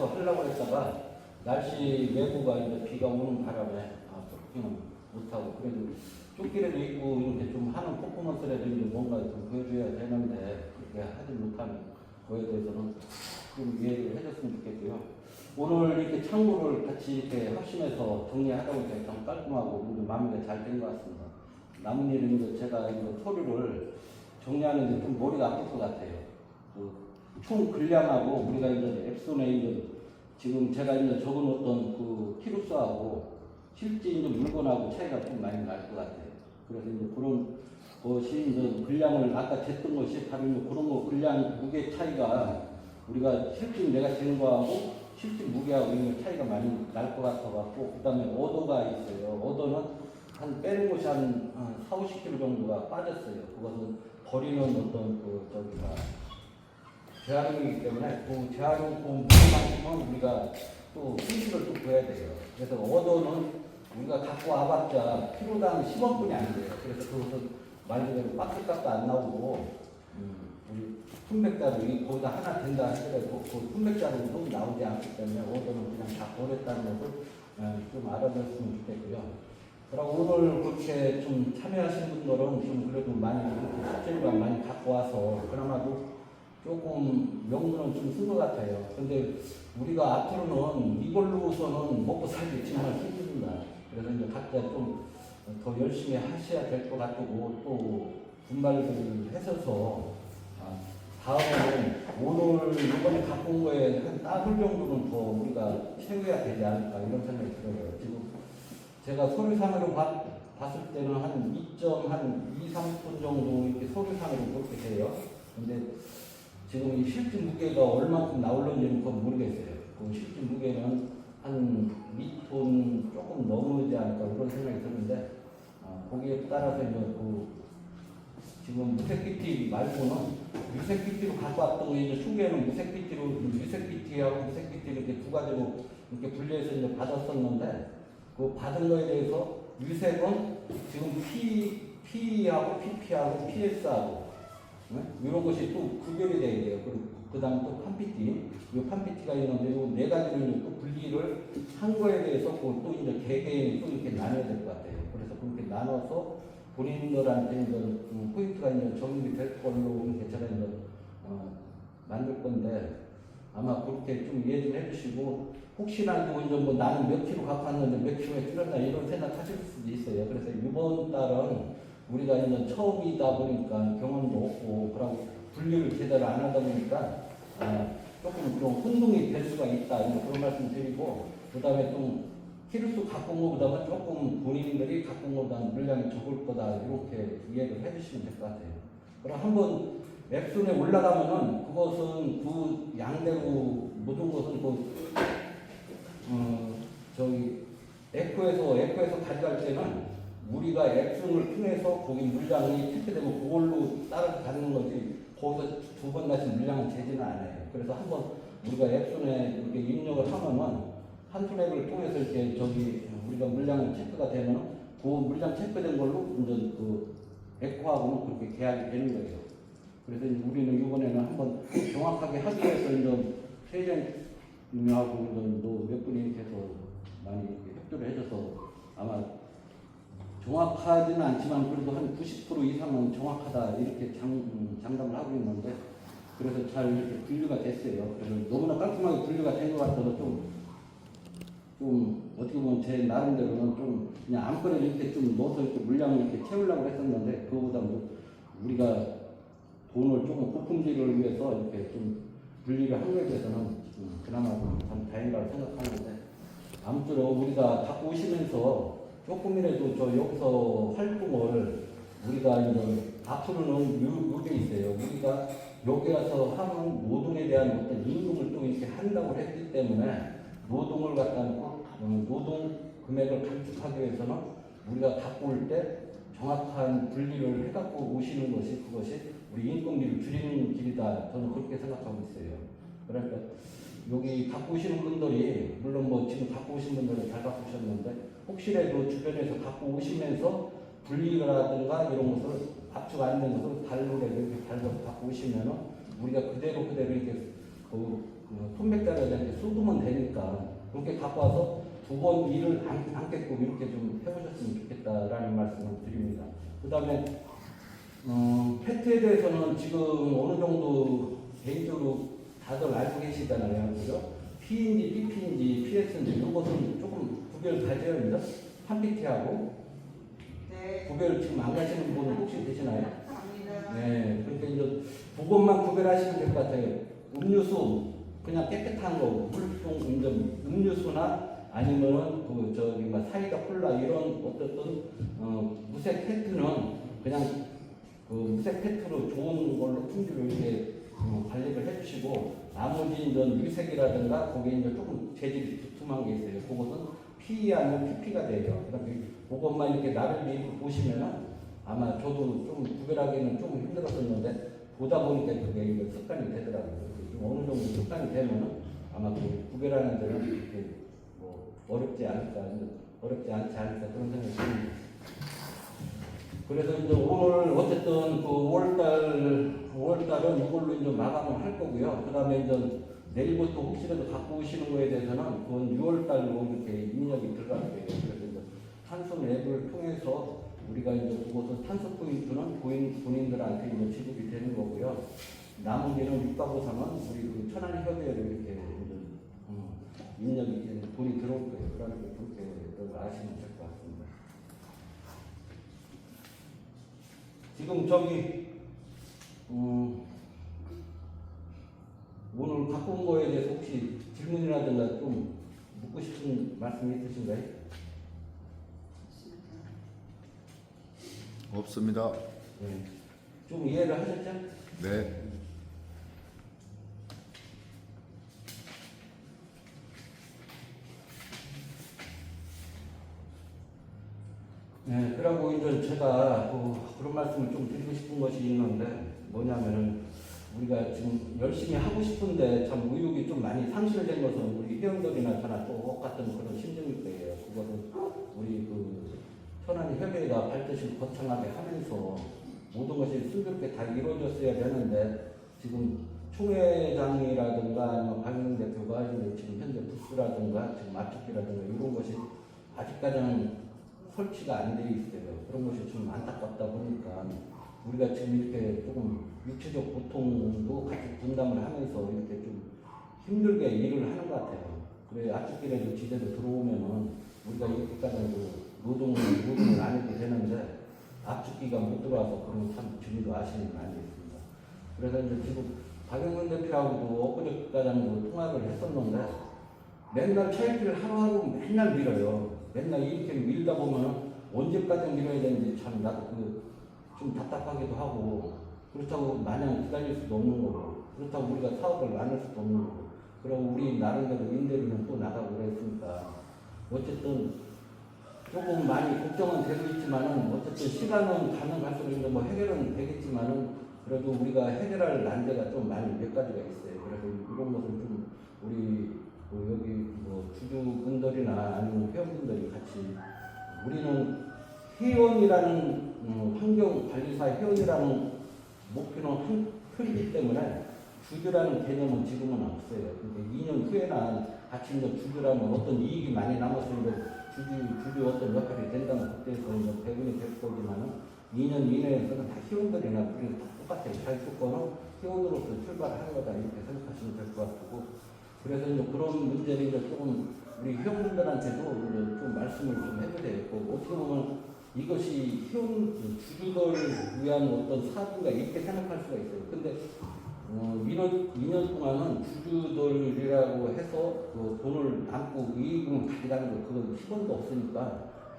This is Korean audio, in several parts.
합심해서 하려고 했다가 날씨 외부가 이제 비가 오는 바람에 조끼는 못하고, 그래도 조끼라도 입고 이렇게 좀 하는 퍼포먼스라도 이제 뭔가 좀 보여줘야 되는데 그렇게 하지 못하는 거에 대해서는 좀 이해를 해줬으면 좋겠고요. 오늘 이렇게 창고를 같이 이렇게 합심해서 정리하다 보니까 참 깔끔하고 마무리가 잘 된 것 같습니다. 남은 일은 이제 제가 이제 서류를 정리하는데 좀 머리가 아플 것 같아요. 총 분량하고 우리가 이제 앱손에 이제 지금 제가 이제 적어놓던 그 키로수하고 실제 이제 물건하고 차이가 좀 많이 날 것 같아요. 그래서 이제 그런 것이 이제 분량을 아까 쟀던 것이 바로 이제 그런 거 분량 무게 차이가 우리가 실제 내가 재는 거하고 실제 무게하고 이런 차이가 많이 날 것 같아갖고, 그 다음에 오도가 있어요. 오도는 한 빼는 것이 한 4, 50kg 정도가 빠졌어요. 그것은 버리는 어떤 그 저기가 재활용이기 때문에 그 재활용 무게만큼은 우리가 또 손실을 또 줘야 돼요. 그래서 오도는 우리가 갖고 와봤자 키로당 10원뿐이 안 돼요. 그래서 그것은 말 그대로 박스값도 안 나오고 우리 품백자루 거기다 하나 된다 하더라도 그 품백자루도 나오지 않기 때문에 오도는 그냥 다 버렸다는 것을 좀 알아줬으면 좋겠고요. 그리고 오늘 그렇게 좀 참여하신 분들은 좀 그래도 많이 숙제를 많이 갖고 와서 그나마도 조금 명분은 좀 쓴 것 같아요. 근데 우리가 앞으로는 이걸로서는 먹고 살기 정말 힘듭니다. 그래서 이제 각자 좀 더 열심히 하셔야 될 것 같고, 또 분발을 하셔서 다음에는 오늘 이번에 갖고 온 거에 한 더블 정도는 더 우리가 채워야 되지 않을까 이런 생각이 들어요. 지금 제가 서류상으로 봤을 때는 한 2.2, 3분 정도 이렇게 서류상으로 그렇게 돼요. 근데 지금 이 실제 무게가 얼마큼 나올는지는 그건 모르겠어요. 그 실제 무게는 한 2톤 조금 넘지 않을까 그런 생각이 드는데, 거기에 따라서 이제 그 지금 무색 PT 말고는 유색 PT로 갖고 왔던 거 이제 초기에는 무색 PT로 유색 PT하고 무색 PT 이렇게 두 가지로 이렇게 분리해서 이제 받았었는데, 그 받은 거에 대해서 유색은 지금 P하고 PP하고 PS하고 이런 것이 또 구별이 되어야 돼요. 그 다음에 또 판PT, 이 판PT가 있는데 이 네 가지를 또 분리를 한 거에 대해서 또 이제 개개인 또 이렇게 나눠야 될 것 같아요. 그래서 그렇게 나눠서 본인들한테 이제 포인트가 이제 적용이 될 걸로 이렇게 제가 이제 만들 건데, 아마 그렇게 좀 이해 좀 해주시고, 혹시라도 이제 뭐 나는 몇 킬로 갖고 왔는데 몇 킬로에 줄였나 이런 생각 하실 수도 있어요. 그래서 이번 달은 우리가 이제 처음이다 보니까 경험도 없고, 그러고 분류를 제대로 안 하다 보니까 조금 좀 혼동이 될 수가 있다. 그런 말씀 드리고, 그 다음에 좀 키로수 갖고 온 것보다는 조금 본인들이 갖고 온 것보다는 물량이 적을 거다. 이렇게 이해를 해주시면 될 것 같아요. 그럼 한번 앱손에 올라가면은 그것은 그 양대로 모든 것은 저기 에코에서 가져갈 때는 우리가 앱손을 통해서 거기 물량이 체크되면 그걸로 따라서 가는 거지, 거기서 두 번 다시 물량을 재지는 않아요. 그래서 한번 우리가 앱손에 이렇게 입력을 하면은 한순앱을 통해서 이렇게 저기 우리가 물량이 체크가 되면 그 물량 체크된 걸로 이제 그 에코하고는 그렇게 계약이 되는 거예요. 그래서 우리는 이번에는 한번 정확하게 하기 위해서 이제 회장님하고 몇 분이 이렇게 해서 많이 협조를 해줘서 아마 정확하지는 않지만 그래도 한 90% 이상은 정확하다 이렇게 장담을 하고 있는데, 그래서 잘 이렇게 분류가 됐어요. 그래서 너무나 깔끔하게 분류가 된 것 같아서 좀 어떻게 보면 제 나름대로는 좀 그냥 아무거나 이렇게 좀 넣어서 이렇게 물량을 이렇게 채우려고 했었는데, 그거보다 우리가 돈을 조금 고품질을 위해서 이렇게 좀 분리를 한 거에 대해서는 그나마 참 다행이라고 생각하는데, 아무쪼록 우리가 갖고 오시면서 조금이라도 저 여기서 활동을 우리가 이제 앞으로는 요게 있어요. 우리가 여기 와서 하는 노동에 대한 어떤 임금을 또 이렇게 한다고 했기 때문에 노동을 갖다 놓고 노동 금액을 감축하기 위해서는 우리가 갖고 올 때 정확한 분리를 해갖고 오시는 것이 그것이 우리 인건비를 줄이는 길이다. 저는 그렇게 생각하고 있어요. 그러니까 여기 갖고 오시는 분들이 물론 뭐 지금 갖고 오신 분들은 잘 갖고 오셨는데, 혹시라도 주변에서 갖고 오시면서 분리라든가 이런 것을 압축 안 된 것을 달로라도 이렇게 달궈서 갖고 오시면은 우리가 그대로 이렇게 톤백자를 이렇게 쏟으면 되니까 그렇게 갖고 와서 두 번 일을 안겠고 이렇게 좀 해보셨으면 좋겠다라는 말씀을 드립니다. 그 다음에 패트에 대해서는 지금 어느 정도 개인적으로 다들 알고 계시잖아요. 그죠? P인지 PP인지 PS인지 이런 것은 조금 구별 가져야 합니다. 3PT하고 네. 구별 지금 안 가시는 분은 혹시 되시나요? 감사합니다. 네, 그러니까 이제 그것만 구별하시면 될 것 같아요. 음료수 그냥 깨끗한 거, 물통 음료수나 아니면은 그 저기 뭐 사이다 콜라 이런 어떤 무색 페트는 그냥 그 무색 페트로 좋은 걸로 품질을 이렇게 관리를 해주시고 나머지 이제 유색이라든가 거기에 이제 조금 재질이 두툼한 게 있어요. 그것은 P 아니면 PP가 돼요. 그러니까 그것만 이렇게 나를 보시면은 아마 저도 좀 구별하기는 좀 힘들었었는데 보다 보니까 그게 이제 습관이 되더라고요. 좀 어느 정도 습관이 되면은 아마 그 구별하는 데는 이렇게 뭐 어렵지 않지 않을까 그런 생각이 듭니다. 그래서 이제 오늘 어쨌든 그 5월달은 이걸로 이제 마감을 할 거고요. 그 다음에 이제 내일부터 혹시라도 갖고 오시는 거에 대해서는 그건 6월달로 이렇게 입력이 들어갈 거예요. 그래서 이제 탄소 앱을 통해서 우리가 이제 그것은 탄소 포인트는 본인들한테 이제 지급이 되는 거고요. 나머지는 육가보상은 우리 그 천안협의회로 이렇게 이제 입력이 돈이 들어올 거예요. 그러니까 그렇게 아시면 될 것 같습니다. 지금 저기 오늘 갖고 온 거에 대해서 혹시 질문이라든가 좀 묻고 싶은 말씀이 있으신가요? 없습니다. 네. 좀 이해를 하셨죠? 네. 네, 그러고 이제 제가 그런 말씀을 좀 드리고 싶은 것이 있는데 뭐냐면은 우리가 지금 열심히 하고 싶은데 참 의욕이 좀 많이 상실된 것은 우리 회원들이나 저나 똑같은 그런 심정일 거예요. 그것은 우리 그 천안협의회가 발전을 거창하게 하면서 모든 것이 순조롭게 다 이루어졌어야 되는데 지금 총회장이라든가 아니면 박영 대표가 이제 지금 현재 부스라든가 지금 앞집기라든가 이런 것이 아직까지는 설치가 안 돼 있어요. 그런 것이 좀 안타깝다 보니까 우리가 지금 이렇게 조금 육체적 고통도 같이 분담을 하면서 이렇게 좀 힘들게 일을 하는 것 같아요. 그래 앞집길에도 지대로 들어오면은 우리가 이렇게까지 노동을 안 해도 되는데 앞집기가 못 들어와서 그런 참 주민도 아시는 거 아니겠습니다. 그래서 이제 지금 박영근 대표하고도 엊그저께까지도 통화를 했었는데 맨날 차일피를 하루하루 맨날 밀어요. 맨날 이렇게 밀다 보면 언제까지 밀어야 되는지 참 나도 좀 답답하기도 하고 그렇다고 마냥 기다릴 수도 없는 거고 그렇다고 우리가 사업을 나눌 수도 없는 거고 그리고 우리 나름대로 임대료는 또 나가고 그랬으니까 어쨌든 조금 많이 걱정은 되고 있지만은 어쨌든 시간은 가면 갈수록 이제 뭐 해결은 되겠지만은 그래도 우리가 해결할 난제가 좀 많이 몇 가지가 있어요. 그래서 이런 것을 좀 우리 여기 뭐 주주분들이나 아니면 회원분들이 같이 우리는 회원이라는 환경관리사 회원이라는 목표는 크기 때문에 주주라는 개념은 지금은 없어요. 그러니까 2년 후에나 같이 이제 주주라면 어떤 이익이 많이 남았을 때 주주 어떤 역할이 된다면 그때에서 이제 배분이 될 거지만은 2년 이내에서는 다 회원들이나 우리는 다 똑같아요. 자기 조건은 회원으로서 출발하는 거다 이렇게 생각하시면 될 것 같고 그래서 이제 그런 문제를 이제 조금 우리 회원분들한테도 이제 좀 말씀을 좀 해도 되겠고 어떻게 보면 이것이 회원 주주들을 위한 어떤 사업인가 이렇게 생각할 수가 있어요. 근데 2년 동안은 주주들이라고 해서 그 돈을 남고 이익을 가져가는 거 그건 10원도 없으니까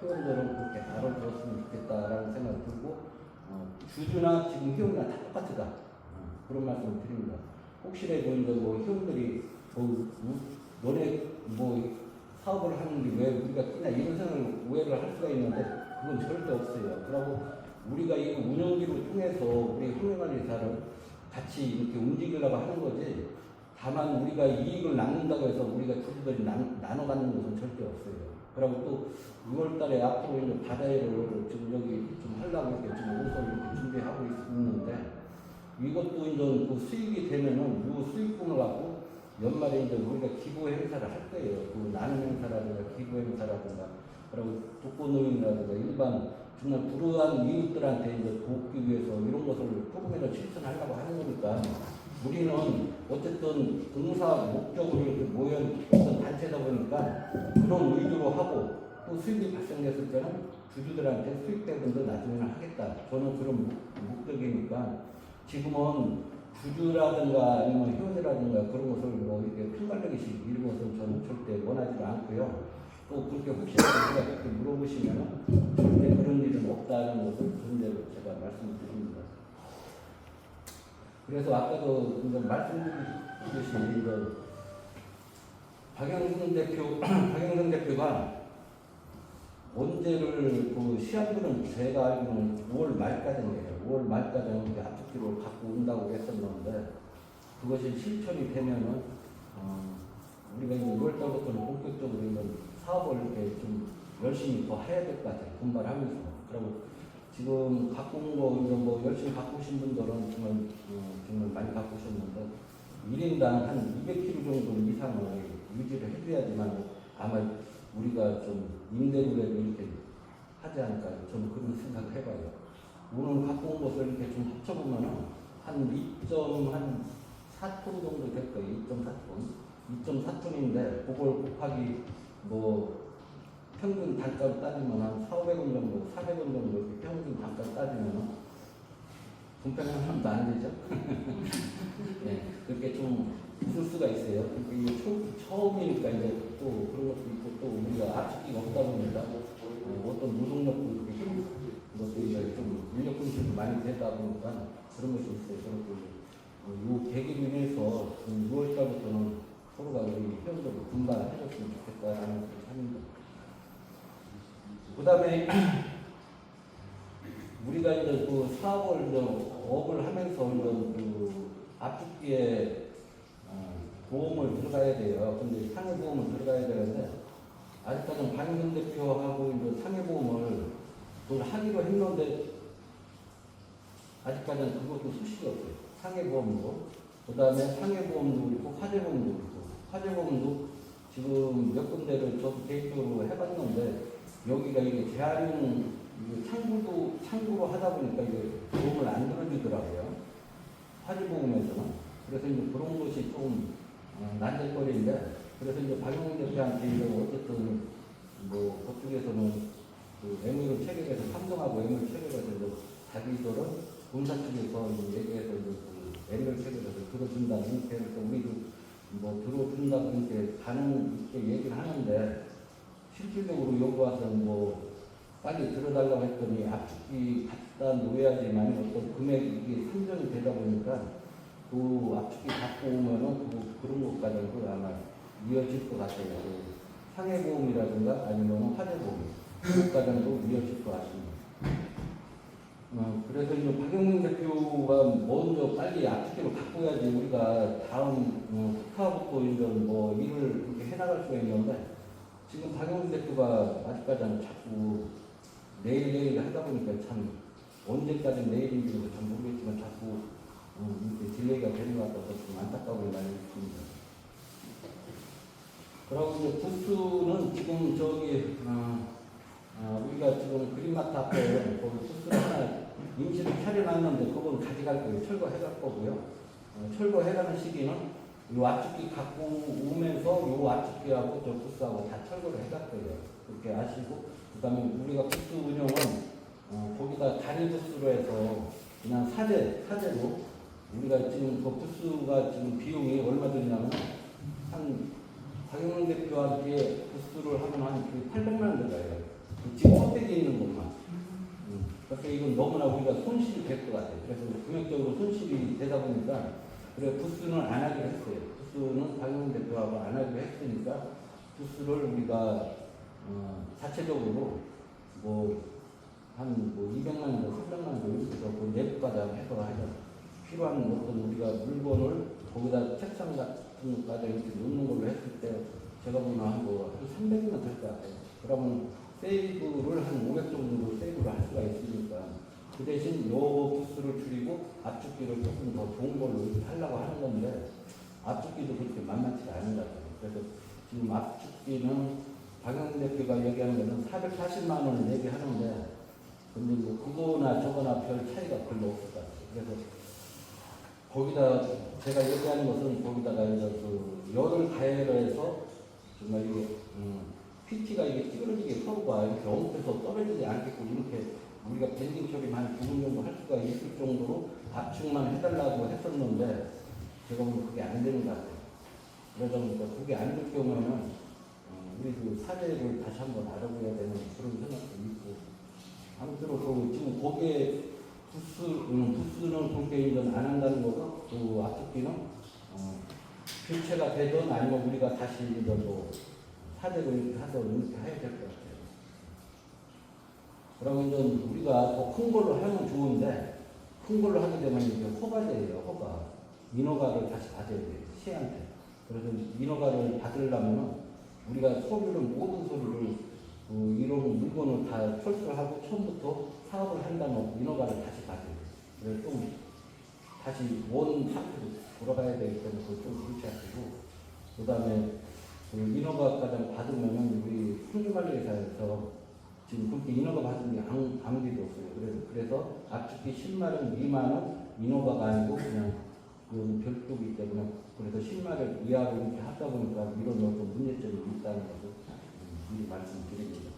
회원들은 그렇게 다뤄줬으면 좋겠다라는 생각이 들고 주주나 지금 회원이나 다 똑같다 그런 말씀을 드립니다. 혹시라도 이제 뭐 회원들이 너네 뭐 사업을 하는데 왜 우리가 끼냐 이런 생각을 오해를 할 수가 있는데 그건 절대 없어요. 그리고 우리가 이 운영기를 통해서 우리 환경관리사를 같이 이렇게 움직이려고 하는 거지 다만 우리가 이익을 남는다고 해서 우리가 주주들이 나눠 갖는 것은 절대 없어요. 그리고 또 6월 달에 앞으로 이제 바다회를 지금 여기 좀 하려고 이렇게 지금 옷을 이렇게 준비하고 있는데 이것도 이제 그 수익이 되면은 이 수익금을 갖고 연말에 이제 우리가 기부 행사를 할 거예요. 그 나눔 행사라든가 기부 행사라든가 그리고 독거노인이라든가 일반 정말 불우한 이웃들한테 이제 돕기 위해서 이런 것을 조금이라도 실천하려고 하는 거니까 우리는 어쨌든 봉사 목적으로 이렇게 모인 어떤 단체다 보니까 그런 의도로 하고 또 수익이 발생됐을 때는 주주들한테 수익 배분도 나중에는 하겠다. 저는 그런 목적이니까 지금은 주주라든가 아니면 회원이라든가 그런 것을 뭐 이렇게 편갈르기식 이런 것은 저는 절대 원하지 않고요. 또 그렇게 혹시라도 제가 그렇게 물어보시면 절대 그런 일은 없다는 것을 전제로 제가 말씀드립니다. 그래서 아까도 이제 말씀드렸듯이 이제 박영선 대표가 언제를 그 시한부는 제가 알기로는 5월 말까지예요. 5월 말까지 이렇게 앞두기로 갖고 온다고 했었는데 그것이 실천이 되면은 우리가 이제 6월 달부터는 본격적으로 이런 사업을 이렇게 좀 열심히 더 해야 될 것 같아요. 분발하면서. 그리고 지금 갖고 온 거 이제 뭐 열심히 갖고 오신 분들은 정말 많이 갖고 오셨는데 1인당 한 200kg 정도 이상을 유지를 해줘야지만 아마 우리가 좀 임대료를 이렇게 하지 않을까 저는 그런 생각을 해봐요. 오늘 갖고 온 것을 이렇게 좀 합쳐보면은 한 2.4톤 정도 될 거예요. 2.4톤인데 그걸 곱하기 뭐 평균 단가로 따지면 한 400원 정도, 400원 정도 이렇게 평균 단가로 따지면 분평은 하나도 안 되죠. 네, 그렇게 좀 웃을 수가 있어요. 이게 처음이니까 이제 또 그런 것도 있고 또 우리가 압축기가 없다 보니까 어떤 노동력도 이렇게 힘 것도 이제 좀 인력 분실도 많이 되다 보니까 그런 것이 있어요. 그리고 이 계기로 인해서 6월 달부터는 서로가 우리 회원들을 분발해줬으면 좋겠다라는 생각을 합니다. 그 다음에 우리가 이제 그 사업을 이제 업을 하면서 이런 그 압축기에 보험을 들어가야 돼요. 근데 상해보험을 들어가야 되는데 아직까지는 박영선 대표하고 이제 상해보험을 그걸 하기로 했는데 아직까지는 그것도 소식이 없어요. 상해보험도 그 다음에 상해보험도 그렇고 화재보험도 그렇고 화재보험도 지금 몇 군데를 저도 개인적으로 해봤는데 여기가 이게 재활용 창구로 하다 보니까 이게 보험을 안 들어주더라고요. 화재보험에서는. 그래서 이제 그런 것이 좀 난제거리인데 그래서 이제 박영훈 대표한테 이제 어쨌든 뭐 그쪽에서는 그 MOU 체결해서 삼성하고 MOU 체결해서 이제 자기들은 본사 측에서 얘기해서 이제 그 MOU 체결해서 들어준다는 그래서 우리도 뭐 들어준다고 이렇게 가능 있게 얘기를 하는데 실질적으로 여기 와서 뭐 빨리 들어달라고 했더니 압축기 갖다 놓아야지만 어떤 금액이 이게 산정이 되다 보니까 그 압축기 갖고 오면은 그런 것까지는 아마 이어질 것 같아요. 그 상해보험이라든가 아니면 화재보험 그것까지도 이어질 것 같습니다. 그래서 이제 박영민 대표가 먼저 빨리 압축기를 갖고 야지 우리가 다음 국가부터 이런 뭐 일을 그렇게 해나갈 수가 있는데 지금 박영민 대표가 아직까지는 자꾸 내일 하다 보니까 참 언제까지 내일인지도 잘 모르겠지만 자꾸 이렇게 딜레이가 되는 것 같아서 좀 안타까운 많이 있습니다. 그리고 이제 부스는 지금 저기 우리가 지금 그린마트 앞에 거기 부스를 하나 임시로 차려놨는데 그건 가져갈 거예요. 철거해갈 거고요. 철거해가는 시기는 이 압축기 갖고 오면서 이 압축기하고 저 부스하고 다 철거를 해갈 거예요. 그렇게 아시고 그 다음에 우리가 부스 운영은 거기다 단위 부스로 해서 그냥 사제로 우리가 지금 그 부스가 지금 비용이 얼마 드냐면 한 박영훈 대표한테 부스를 하면 한 800만 원 들어가요. 지금 껍데기 있는 것만. 그래서 이건 너무나 우리가 손실이 될 것 같아요. 그래서 금액적으로 손실이 되다 보니까 그래 부스는 안 하기로 했어요. 부스는 박영훈 대표하고 안 하기로 했으니까 부스를 우리가 자체적으로 한 200만 원, 300만 원 정도 그 내부까지 해서 하죠. 필요한 어떤 우리가 물건을 거기다 책상 같은 것까지 이렇게 놓는 걸로 했을 때 제가 보면 한 300만 될 것 같아요. 그러면 세이브를 한 500 정도 세이브를 할 수가 있으니까 그 대신 요 부스를 줄이고 압축기를 조금 더 좋은 걸로 이렇게 하려고 하는 건데 앞죽기도 그렇게 만만치가 않은 것 같아요. 그래서 지금 앞죽기는 박영 대표가 얘기하는 것은 440만 원을 얘기하는데, 근데 뭐 그거나 저거나 별 차이가 별로 없을 것 같아요. 그래서 거기다 제가 얘기하는 것은 거기다가 이제 그 열을 가해로 해서 정말 이게 PT가 이게 찌그러지게 서로가 이렇게 엉켜서 떨어지지 않게끔 이렇게 우리가 밴딩 처리만 한 2분 정도 할 수가 있을 정도로 압축만 해달라고 했었는데 제가 보면 그게 안 되는 것 같아요. 그러다 보니까 그게 안 될 경우에는 우리도 사례를 다시 한번 알아보야 되는 그런 생각도 있고, 아무튼 그 지금 거기에 부스는 그렇게 이제 안 한다는 거고, 그 앞두기는 교체가 되든 아니면 우리가 다시 이제 뭐 사례를 이렇게 해서 이렇게 해야 될 것 같아요. 그러면 이제 우리가 더 큰 걸로 하면 좋은데, 큰 걸로 하게 되면 이제 허가제예요, 허가. 인허가를 다시 받아야 돼요, 시한테. 그래서 인허가를 받으려면 우리가 서류를, 모든 서류를 이런 물건을 다 철수를 하고 처음부터 사업을 한다면 인허가를 다시 받아야 돼요. 그래서 좀 다시 원 상태로 돌아가야 되기 때문에 그걸 좀 그렇지 않고, 그 다음에 그 인허가까지 받으면은 우리 환경관리회사에서 지금 그렇게 인허가 받은 게 아무데도 없어요. 그래서 압축기 10마력 미만은 인허가가 아니고 그냥 그건 별도이기 때문에, 그래서 10마력 이하로 이렇게 하다 보니까 이런 어떤 문제점이 있다는 것을 미리 말씀드립니다.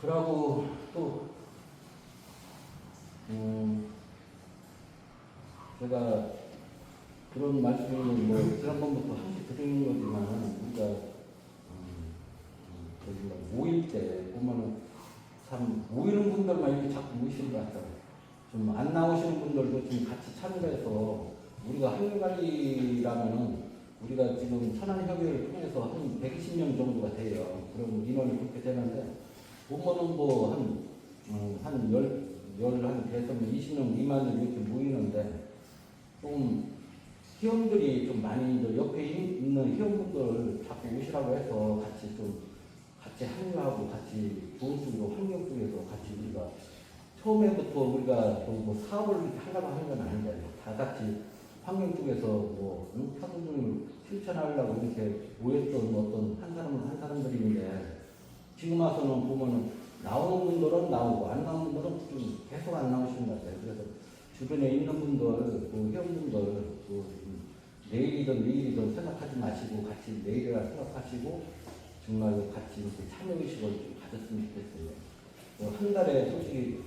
그러고 또 제가 그런 말씀을 뭐 지난번부터 한시 드리는 거지만, 우리가 저기 모일 때 보면은 참 모이는 분들만 이렇게 자꾸 모이시는 것 같아요. 좀 안 나오시는 분들도 좀 같이 참여해서, 우리가 환경관리라면은 우리가 지금 천안협의회를 통해서 한 120명 정도가 돼요. 그럼 인원이 그렇게 되는데, 보면은 뭐 한 20명 미만으로 이렇게 모이는데, 좀 회원들이 좀 많이 이제 옆에 있는 회원분들 자꾸 오시라고 해서 같이 합류하고 같이 좋은 쪽으로 환경 쪽에서 같이 우리가 처음에부터 우리가 뭐 사업을 하려고 하는 건 아니잖아요. 다 같이 환경 쪽에서 뭐 사도를 실천하려고 이렇게 모였던 어떤 한 사람들인데, 지금 와서는 보면은 나오는 분들은 나오고 안 나오는 분들은 좀 계속 안 나오시는 것 같아요. 그래서 주변에 있는 분들, 그 회원분들, 내일이든 생각하지 마시고 같이 내일이라 생각하시고 정말 같이 이렇게 참여의식을 좀 가졌으면 좋겠어요. 한 달에 솔직히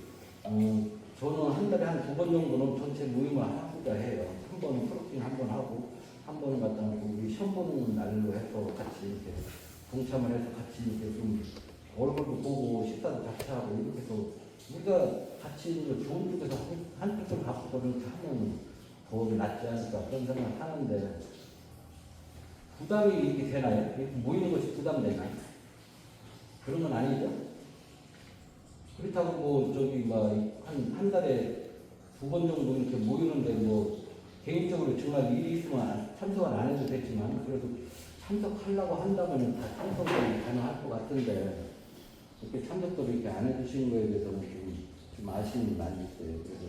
저는 한 달에 한 2번 정도는 전체 모임을 하고자 해요. 한 번은 프로팅 한 번 하고, 한 번은 갖다 놓고 우리 시험 보는 날로 해서 같이 이렇게 동참을 해서 같이 이렇게 좀 얼굴도 보고 식사도 같이 하고 이렇게 해서 우리가 같이 좋은 쪽에서 한 쪽을 갖고 이렇게 하면 더 낫지 않을까 그런 생각을 하는데, 부담이 이렇게 되나요? 이렇게 모이는 것이 부담되나요? 그런 건 아니죠? 그렇다고 뭐 저기 한 달에 2번 정도 이렇게 모이는데 뭐 개인적으로 정말 일이 있으면 참석은 안 해도 되지만, 그래도 참석하려고 한다면 다 참석이 가능할 것 같은데, 이렇게 참석도 이렇게 안 해주시는 거에 대해서는 좀 아쉬움이 많이 있어요. 그래서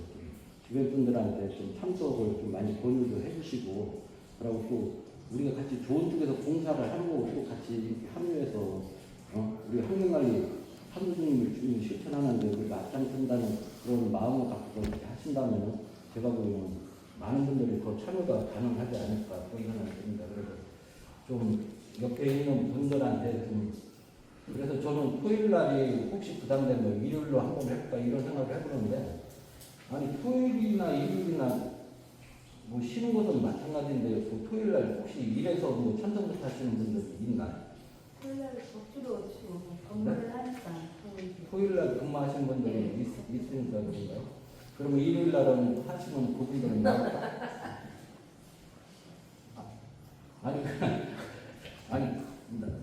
주변 분들한테 좀 참석을 좀 많이 권유도 해주시고, 그리고 또 우리가 같이 좋은 쪽에서 봉사를 하고 또 같이 이렇게 합류해서 우리 환경관리 한국인을 실천하는데 우리가 앞장선다는 그런 마음을 갖고 이렇게 하신다면 제가 보기에는 많은 분들이 더 참여가 가능하지 않을까 그런 생각이 듭니다. 그래서 좀 옆에 있는 분들한테 그래서 저는 토요일 날이 혹시 부담되면 일요일로 한번 해볼까 이런 생각을 해보는데, 아니 토요일이나 일요일이나 뭐 쉬는 것은 마찬가지인데 그 토요일 날 혹시 일해서 뭐 참석 못 하시는 분들이 있나요? 토요일 날 억지로 오시고 업무를 하니까 토요일 날 근무하시는 분들이 있으니까 그런가요? 그러면 일요일 날은 하시면 그분들은 나올까? 아니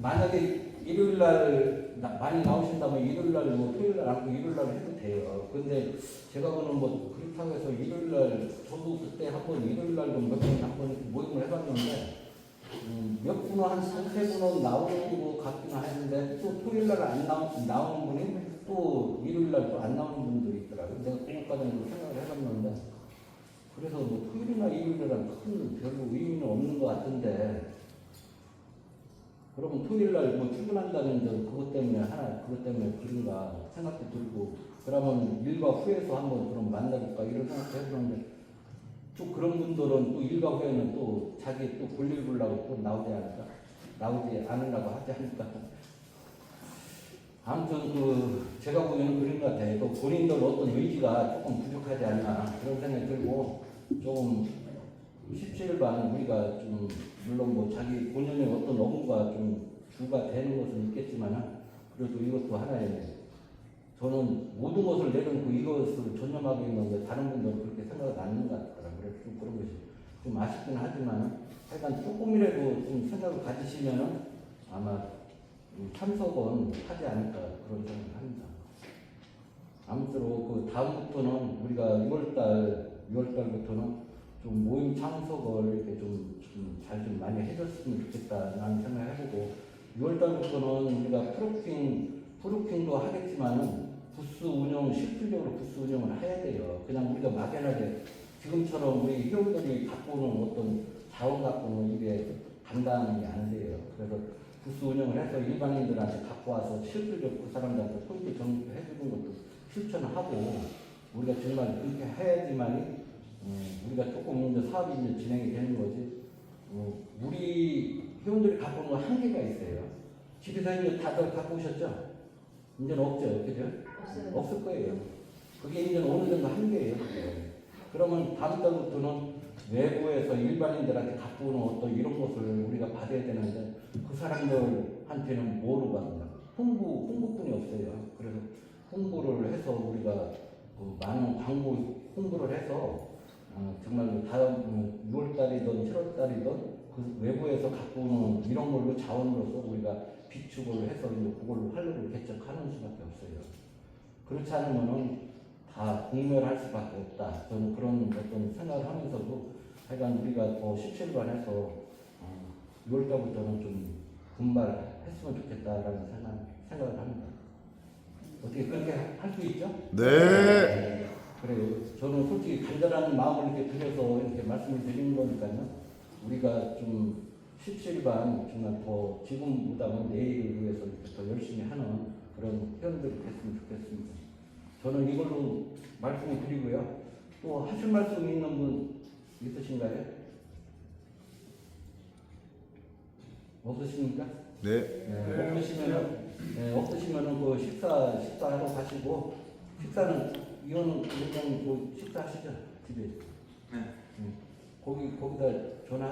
만약에 일요일 날 많이 나오신다면 일요일 날뭐 토요일 날 안고 일요일 날 해도 돼요. 근데 제가 보는 뭐 그렇다고 해서 일요일 날 저도 그때 한번 일요일 날도 몇 번 한번 모임을 해봤는데 몇 분은 한 3, 4분은 나오는 것 같긴 하는데 또 토요일 날 안 나오는 분이 또 일요일 날 또 안 나오는 분들이 있더라고요. 내가 그것까지는 생각을 해봤는데, 그래서 뭐 토요일이나 일요일이랑 큰 별로 의미는 없는 것 같은데, 그러면 토요일 날 뭐 출근한다는 점 그것 때문에 그것 때문에 그런가 생각도 들고, 그러면 일과 후에서 한번 그럼 만나볼까 이런 생각도 해보는데, 또 그런 분들은 또 일과 후에는 또 자기 또 볼일 보려고 또 나오지 않으려고 하지 않을까. 아무튼 제가 보기에는 그런 것 같아요. 또 본인들 어떤 의지가 조금 부족하지 않나 그런 생각이 들고, 좀 17반 우리가 좀 물론 뭐 자기 본연의 어떤 업무가 좀 주가 되는 것은 있겠지만, 그래도 이것도 하나의, 저는 모든 것을 내려놓고 이것을 전념하고 있는데 다른 분들은 그렇게 생각을 안 하는 것 같더라고요. 그래서 좀 그런 것이 좀 아쉽긴 하지만, 하여간 조금이라도 좀 생각을 가지시면은 아마 참석은 하지 않을까 그런 생각을 합니다. 아무쪼록 다음부터는 우리가 6월달부터는 좀 모임 참석을 이렇게 좀 잘 좀 많이 해줬으면 좋겠다라는 생각을 해보고, 6월달부터는 우리가 프로킹도 하겠지만은 실질적으로 부스 운영을 해야 돼요. 그냥 우리가 막연하게 지금처럼 우리 회원들이 갖고 오는 어떤 자원 갖고는 이게 감당이 안 돼요. 그래서 부스 운영을 해서 일반인들한테 갖고 와서 실질적으로 그 사람들한테 포인트 정립해주는 것도 실천하고, 우리가 정말 그렇게 해야지만이 우리가 조금 이제 사업이 이제 진행이 되는 거지. 우리 회원들이 갖고 오는 거 한계가 있어요. 집에서 이제 다들 갖고 오셨죠? 이제는 없죠, 그죠? 없어요. 없을 거예요. 그게 이제 어느 정도 한계예요. 그게. 그러면 다음 달부터는 외부에서 일반인들한테 갖고 오는 어떤 이런 것을 우리가 받아야 되는데, 그 사람들한테는 뭐로 받느냐? 홍보뿐이 없어요. 그래서 홍보를 해서 우리가 많은 광고 홍보를 해서 정말로 다음 6월달이든 7월달이든 그 외부에서 갖고 오는 이런 걸로 자원으로서 우리가 비축을 해서 이제 그걸로 활로를 개척하는 수밖에 없어요. 그렇지 않으면은 다 공멸할 수밖에 없다. 저는 그런 어떤 생각을 하면서도 하여간 우리가 더 17반에서 6월달부터는 좀 분발했으면 좋겠다라는 생각을 합니다. 어떻게 그렇게 할 수 있죠? 네. 그래요. 저는 솔직히 간절한 마음을 이렇게 들여서 이렇게 말씀을 드리는 거니까요. 우리가 좀 17반 정말 더 지금보다는 내일을 위해서 이렇게 더 열심히 하는 그런 회원들이 됐으면 좋겠습니다. 저는 이걸로 말씀을 드리고요. 또 하실 말씀 있는 분 있으신가요? 없으십니까? 네. 없으시면은 그 식사하러 가시고, 식사는 이거는 그냥 식사하시죠 집에. 네. 거기다 전화.